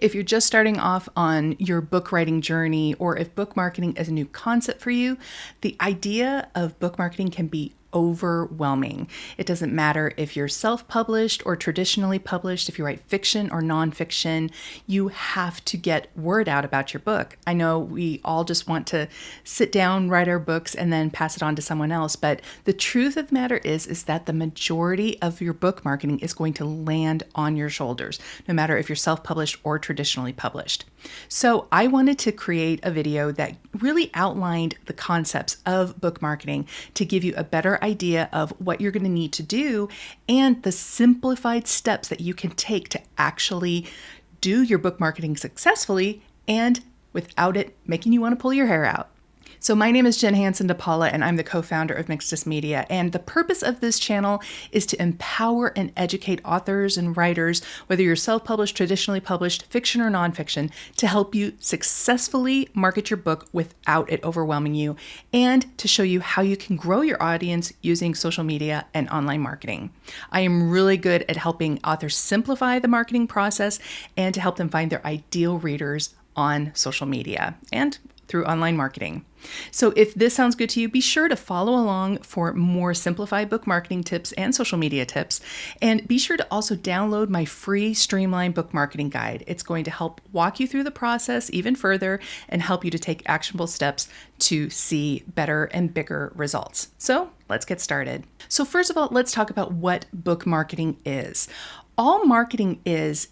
If you're just starting off on your book writing journey, or if book marketing is a new concept for you, the idea of book marketing can be overwhelming. It doesn't matter if you're self-published or traditionally published, if you write fiction or nonfiction, you have to get word out about your book. I know we all just want to sit down, write our books, and then pass it on to someone else. But the truth of the matter is that the majority of your book marketing is going to land on your shoulders, no matter if you're self-published or traditionally published. So I wanted to create a video that really outlined the concepts of book marketing to give you a better idea of what you're going to need to do and the simplified steps that you can take to actually do your book marketing successfully and without it making you want to pull your hair out. So my name is Jenn Hanson-dePaula, and I'm the co-founder of Mixtus Media. And the purpose of this channel is to empower and educate authors and writers, whether you're self-published, traditionally published, fiction or nonfiction, to help you successfully market your book without it overwhelming you, and to show you how you can grow your audience using social media and online marketing. I am really good at helping authors simplify the marketing process and to help them find their ideal readers on social media and through online marketing. So if this sounds good to you, be sure to follow along for more simplified book marketing tips and social media tips. And be sure to also download my free streamlined book marketing guide. It's going to help walk you through the process even further and help you to take actionable steps to see better and bigger results. So let's get started. So first of all, let's talk about what book marketing is. All marketing is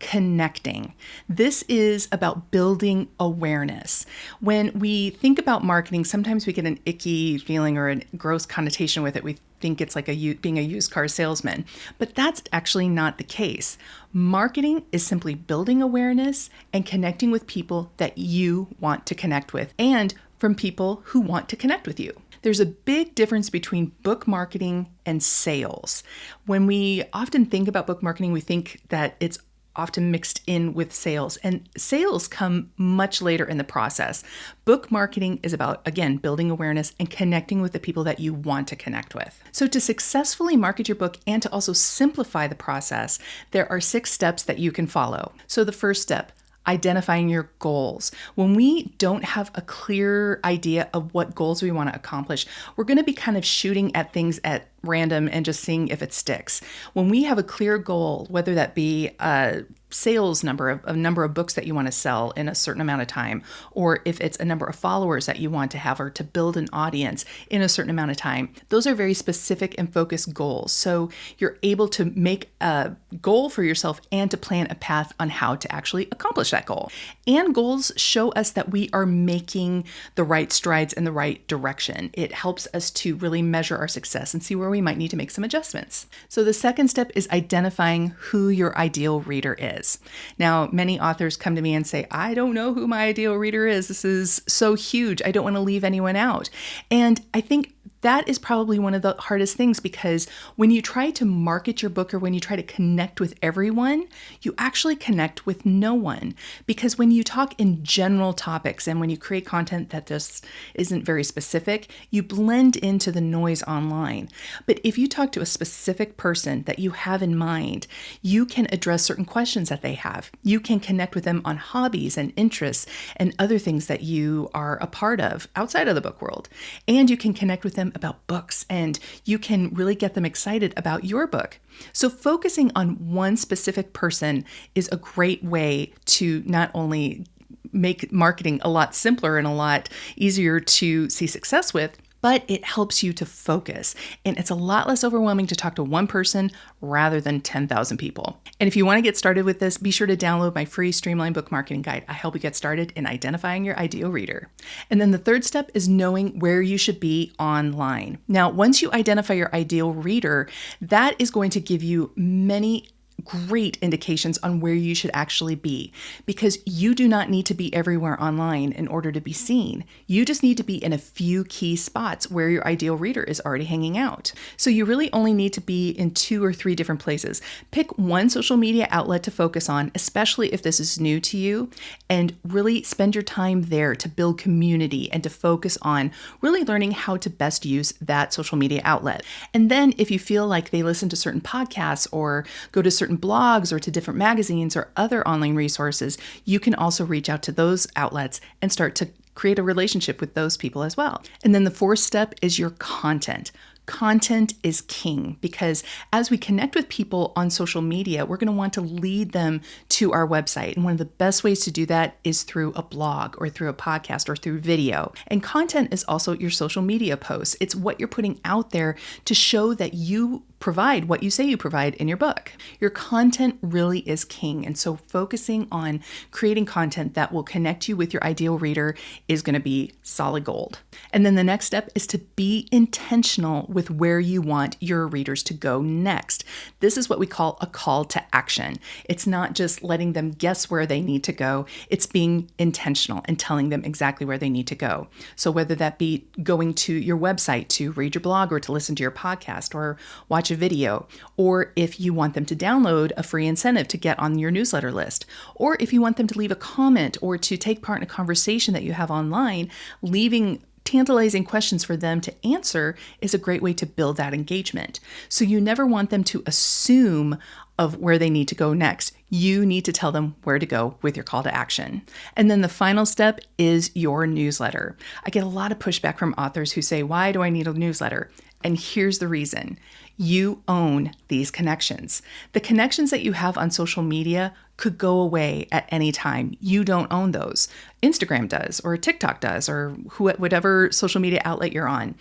connecting. This is about building awareness. When we think about marketing, sometimes we get an icky feeling or a gross connotation with it. We think it's like being a used car salesman, but that's actually not the case. Marketing is simply building awareness and connecting with people that you want to connect with and from people who want to connect with you. There's a big difference between book marketing and sales. When we often think about book marketing, we think that it's often mixed in with sales, and sales come much later in the process. Book marketing is about, again, building awareness and connecting with the people that you want to connect with. So to successfully market your book and to also simplify the process, there are 6 steps that you can follow. So the first step, identifying your goals. When we don't have a clear idea of what goals we want to accomplish, we're going to be kind of shooting at things at random and just seeing if it sticks. When we have a clear goal, whether that be a sales number, a number of books that you want to sell in a certain amount of time, or if it's a number of followers that you want to have or to build an audience in a certain amount of time, those are very specific and focused goals. So you're able to make a goal for yourself and to plan a path on how to actually accomplish that goal. And goals show us that we are making the right strides in the right direction. It helps us to really measure our success and see where we might need to make some adjustments. So the second step is identifying who your ideal reader is. Now, many authors come to me and say, I don't know who my ideal reader is. This is so huge. I don't want to leave anyone out. And I think that is probably one of the hardest things, because when you try to market your book or when you try to connect with everyone, you actually connect with no one. Because when you talk in general topics and when you create content that just isn't very specific, you blend into the noise online. But if you talk to a specific person that you have in mind, you can address certain questions that they have. You can connect with them on hobbies and interests and other things that you are a part of outside of the book world. And you can connect with them about books, and you can really get them excited about your book. So focusing on one specific person is a great way to not only make marketing a lot simpler and a lot easier to see success with, but it helps you to focus. And it's a lot less overwhelming to talk to one person rather than 10,000 people. And if you want to get started with this, be sure to download my free streamlined book marketing guide. I help you get started in identifying your ideal reader. And then the third step is knowing where you should be online. Now, once you identify your ideal reader, that is going to give you many great indications on where you should actually be, because you do not need to be everywhere online in order to be seen. You just need to be in a few key spots where your ideal reader is already hanging out. So you really only need to be in 2 or 3 different places. Pick one social media outlet to focus on, especially if this is new to you, and really spend your time there to build community and to focus on really learning how to best use that social media outlet. And then if you feel like they listen to certain podcasts or go to certain certain blogs or to different magazines or other online resources, you can also reach out to those outlets and start to create a relationship with those people as well. And then the fourth step is your content. Content is king because as we connect with people on social media, we're going to want to lead them to our website. And one of the best ways to do that is through a blog or through a podcast or through video. And content is also your social media posts. It's what you're putting out there to show that you provide what you say you provide in your book. Your content really is king. And so focusing on creating content that will connect you with your ideal reader is going to be solid gold. And then the next step is to be intentional with where you want your readers to go next. This is what we call a call to action. It's not just letting them guess where they need to go. It's being intentional and telling them exactly where they need to go. So whether that be going to your website to read your blog or to listen to your podcast or watch a video, or if you want them to download a free incentive to get on your newsletter list, or if you want them to leave a comment or to take part in a conversation that you have online, leaving tantalizing questions for them to answer is a great way to build that engagement. So you never want them to assume of where they need to go next. You need to tell them where to go with your call to action. And then the final step is your newsletter. I get a lot of pushback from authors who say, why do I need a newsletter? And here's the reason. You own these connections. The connections that you have on social media could go away at any time. You don't own those. Instagram does, or TikTok does, or whatever social media outlet you're on.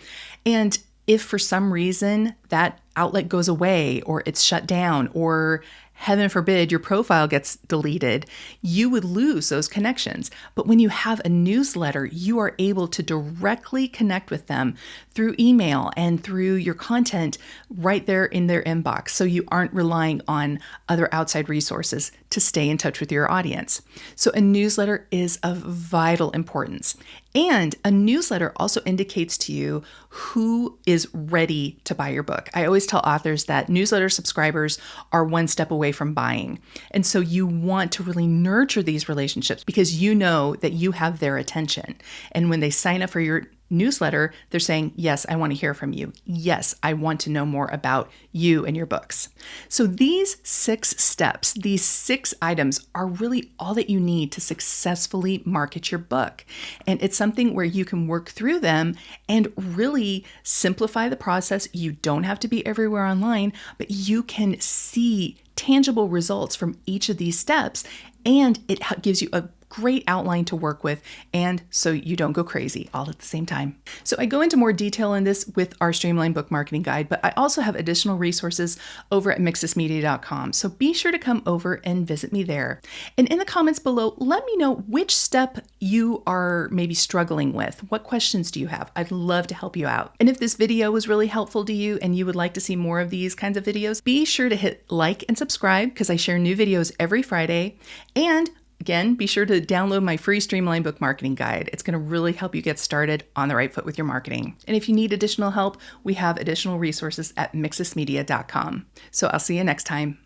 And if for some reason that outlet goes away or it's shut down or heaven forbid your profile gets deleted, you would lose those connections. But when you have a newsletter, you are able to directly connect with them through email and through your content right there in their inbox. So you aren't relying on other outside resources to stay in touch with your audience. So a newsletter is of vital importance. And a newsletter also indicates to you who is ready to buy your book. I always tell authors that newsletter subscribers are one step away from buying. And so you want to really nurture these relationships because you know that you have their attention. And when they sign up for your newsletter, they're saying, yes, I want to hear from you. Yes, I want to know more about you and your books. So these 6 steps, these 6 items are really all that you need to successfully market your book. And it's something where you can work through them and really simplify the process. You don't have to be everywhere online, but you can see tangible results from each of these steps. And it gives you a great outline to work with, and so you don't go crazy all at the same time. So I go into more detail in this with our Streamlined Book Marketing Guide, but I also have additional resources over at mixusmedia.com. So be sure to come over and visit me there. And in the comments below, let me know which step you are maybe struggling with. What questions do you have? I'd love to help you out. And if this video was really helpful to you and you would like to see more of these kinds of videos, be sure to hit like and subscribe because I share new videos every Friday. And again, be sure to download my free Streamlined Book Marketing Guide. It's going to really help you get started on the right foot with your marketing. And if you need additional help, we have additional resources at mixusmedia.com. So I'll see you next time.